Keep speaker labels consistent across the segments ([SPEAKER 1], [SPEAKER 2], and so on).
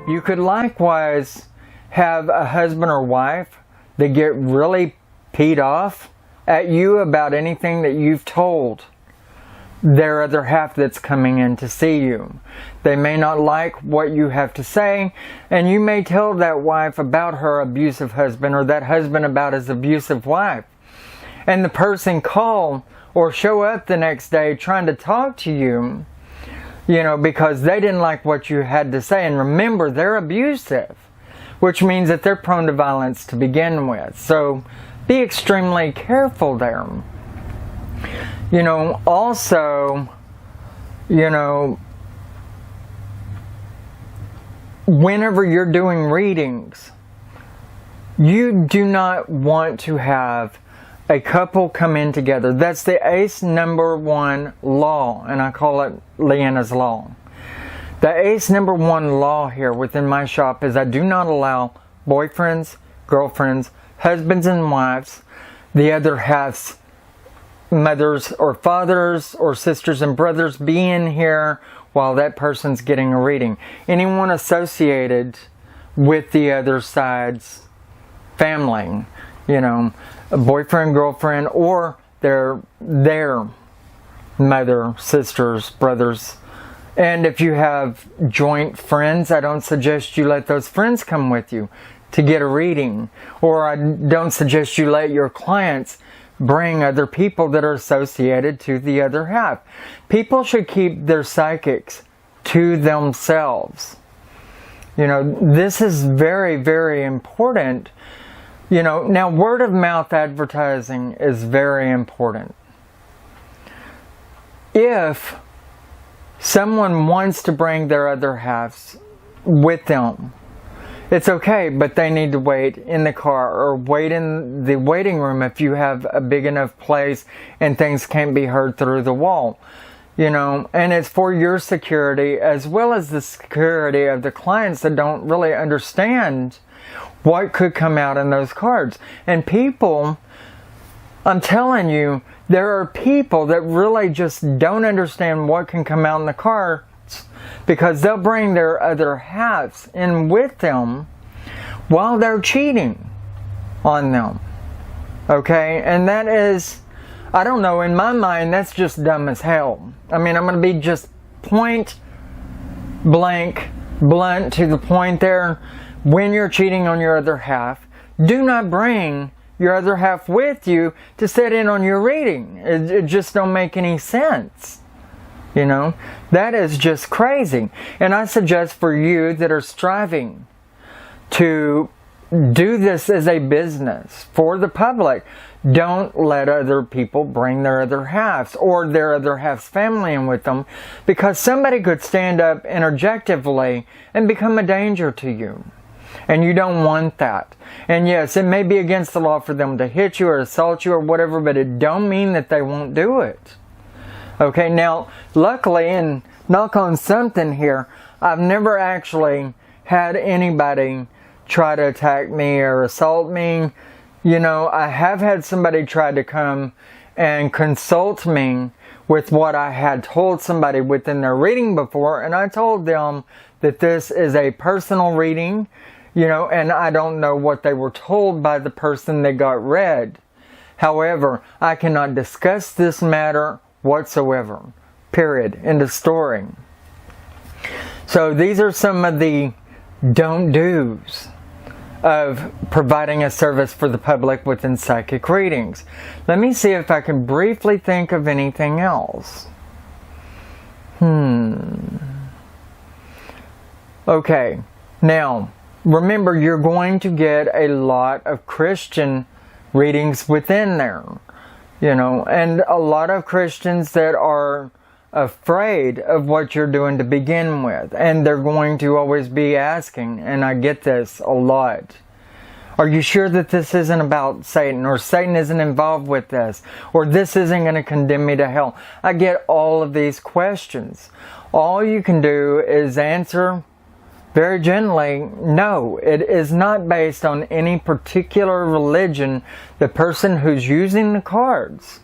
[SPEAKER 1] You could likewise have a husband or wife that get really peed off at you about anything that you've told their other half that's coming in to see you. They may not like what you have to say, and you may tell that wife about her abusive husband, or that husband about his abusive wife. And the person call or show up the next day trying to talk to you, because they didn't like what you had to say. And remember, they're abusive, which means that they're prone to violence to begin with. So be extremely careful there. Also, whenever you're doing readings, you do not want to have a couple come in together. That's the ace number 1 law, and I call it Leanna's law. The ace number 1 law here within my shop is I do not allow boyfriends, girlfriends, husbands and wives, the other halves, mothers or fathers or sisters and brothers, be in here while that person's getting a reading. Anyone associated with the other side's family, a boyfriend, girlfriend, or their mother, sisters, brothers. And if you have joint friends, I don't suggest you let those friends come with you to get a reading. Or I don't suggest you let your clients bring other people that are associated to the other half. People should keep their psychics to themselves. This is very, very important. Now word of mouth advertising is very important. If someone wants to bring their other halves with them, it's okay, but they need to wait in the car or wait in the waiting room if you have a big enough place and things can't be heard through the wall. And it's for your security as well as the security of the clients that don't really understand what could come out in those cards. And people, I'm telling you, there are people that really just don't understand what can come out in the cards, because they'll bring their other halves in with them while they're cheating on them. Okay? And that is, I don't know, in my mind, that's just dumb as hell. I'm going to be just point blank, blunt to the point there. When you're cheating on your other half, do not bring your other half with you to sit in on your reading. It just don't make any sense. That is just crazy. And I suggest for you that are striving to do this as a business for the public, don't let other people bring their other halves or their other half's family in with them, because somebody could stand up interjectively and become a danger to you. And you don't want that. And yes, it may be against the law for them to hit you or assault you or whatever, but it don't mean that they won't do it. Okay, now, luckily, and knock on something here, I've never actually had anybody try to attack me or assault me. I have had somebody try to come and consult me with what I had told somebody within their reading before, and I told them that this is a personal reading, and I don't know what they were told by the person that got read. However, I cannot discuss this matter whatsoever. Period. End of story. So these are some of the don't do's of providing a service for the public within psychic readings. Let me see if I can briefly think of anything else. Okay. Now, remember, you're going to get a lot of Christian readings within there. And a lot of Christians that are afraid of what you're doing to begin with. And they're going to always be asking, and I get this a lot, are you sure that this isn't about Satan? Or Satan isn't involved with this? Or this isn't going to condemn me to hell? I get all of these questions. All you can do is answer very gently, no, it is not based on any particular religion. The person who's using the cards,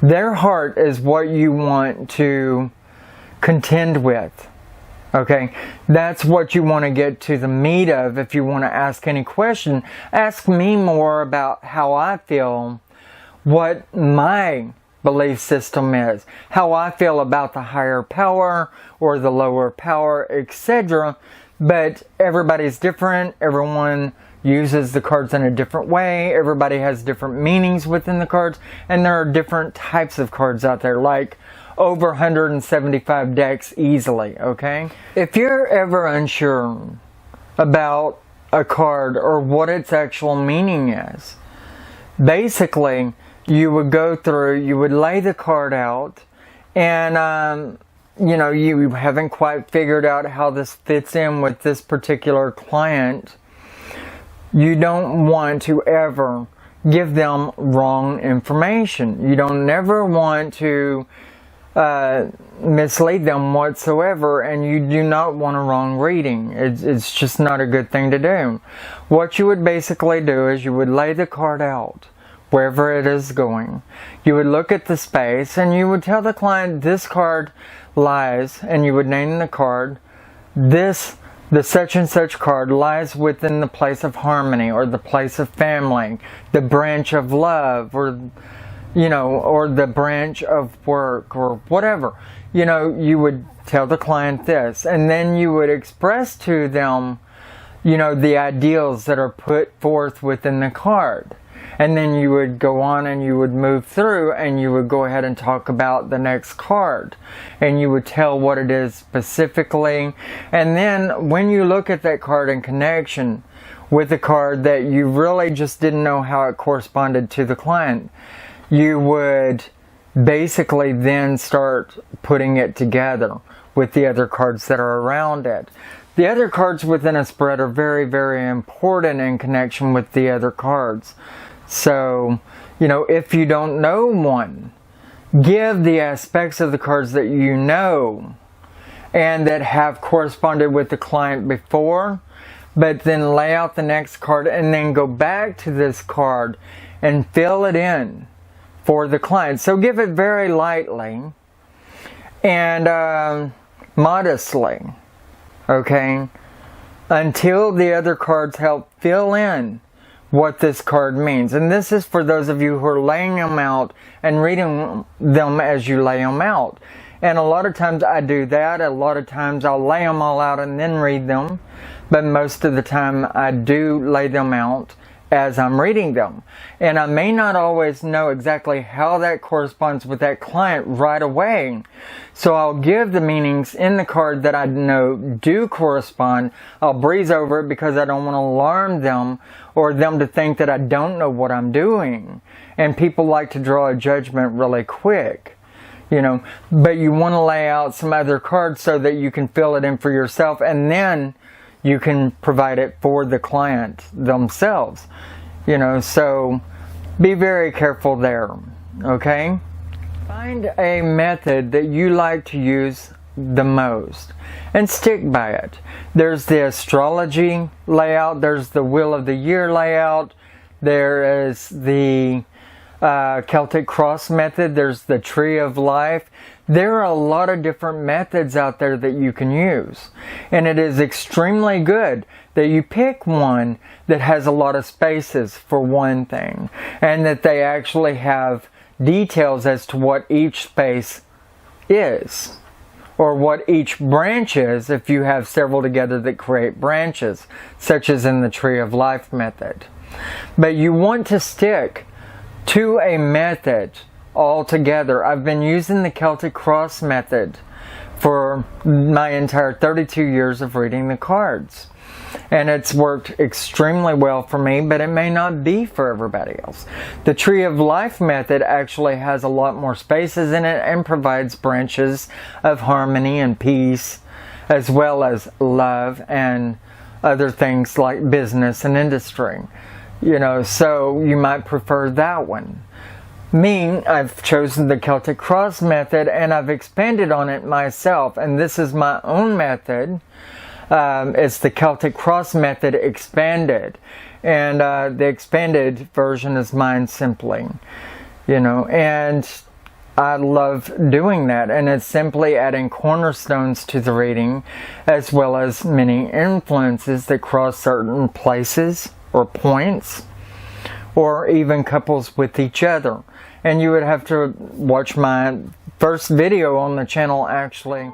[SPEAKER 1] their heart is what you want to contend with. Okay, that's what you want to get to the meat of. If you want to ask any question, ask me more about how I feel, what my belief system is, how I feel about the higher power or the lower power, etc. But everybody's different. Everyone uses the cards in a different way. Everybody has different meanings within the cards, and there are different types of cards out there, like over 175 decks easily, okay? If you're ever unsure about a card or what its actual meaning is, basically you would go through, you would lay the card out, and you know, you haven't quite figured out how this fits in with this particular client. You don't want to ever give them wrong information. You don't never want to mislead them whatsoever, and you do not want a wrong reading. It's just not a good thing to do. What you would basically do is you would lay the card out wherever it is going. You would look at the space and you would tell the client, this card lies, and you would name the card, the such and such card lies within the place of harmony, or the place of family, the branch of love, or you know, or the branch of work, or whatever. You know, you would tell the client this, and then you would express to them, you know, the ideals that are put forth within the card. And then you would go on and you would move through, and you would go ahead and talk about the next card. And you would tell what it is specifically. And then when you look at that card in connection with the card that you really just didn't know how it corresponded to the client, you would basically then start putting it together with the other cards that are around it. The other cards within a spread are very, very important in connection with the other cards. So, you know, if you don't know one, give the aspects of the cards that you know and that have corresponded with the client before, but then lay out the next card and then go back to this card and fill it in for the client. So give it very lightly and modestly, okay, until the other cards help fill in what this card means. And this is for those of you who are laying them out and reading them as you lay them out. And a lot of times I do that. A lot of times I'll lay them all out and then read them. But most of the time I do lay them out as I'm reading them. And I may not always know exactly how that corresponds with that client right away. So I'll give the meanings in the card that I know do correspond. I'll breeze over it because I don't want to alarm them or them to think that I don't know what I'm doing. And people like to draw a judgment really quick, you know. But you want to lay out some other cards so that you can fill it in for yourself, and then you can provide it for the client themselves, you know. So be very careful there, okay? Find a method that you like to use the most and stick by it. There's the astrology layout, there's the wheel of the year layout, there is the Celtic cross method, there's the tree of life. There are a lot of different methods out there that you can use, and it is extremely good that you pick one that has a lot of spaces for one thing, and that they actually have details as to what each space is, or what each branch is if you have several together that create branches, such as in the tree of life method. But you want to stick to a method altogether. I've been using the Celtic cross method for my entire 32 years of reading the cards, and it's worked extremely well for me, but it may not be for everybody else. The tree of life method actually has a lot more spaces in it and provides branches of harmony and peace, as well as love and other things like business and industry, you know. So you might prefer that one. Me, I've chosen the Celtic cross method, and I've expanded on it myself, and this is my own method. It's the Celtic cross method expanded, and the expanded version is mine simply, you know. And I love doing that, and it's simply adding cornerstones to the reading, as well as many influences that cross certain places or points, or even couples with each other. And you would have to watch my first video on the channel actually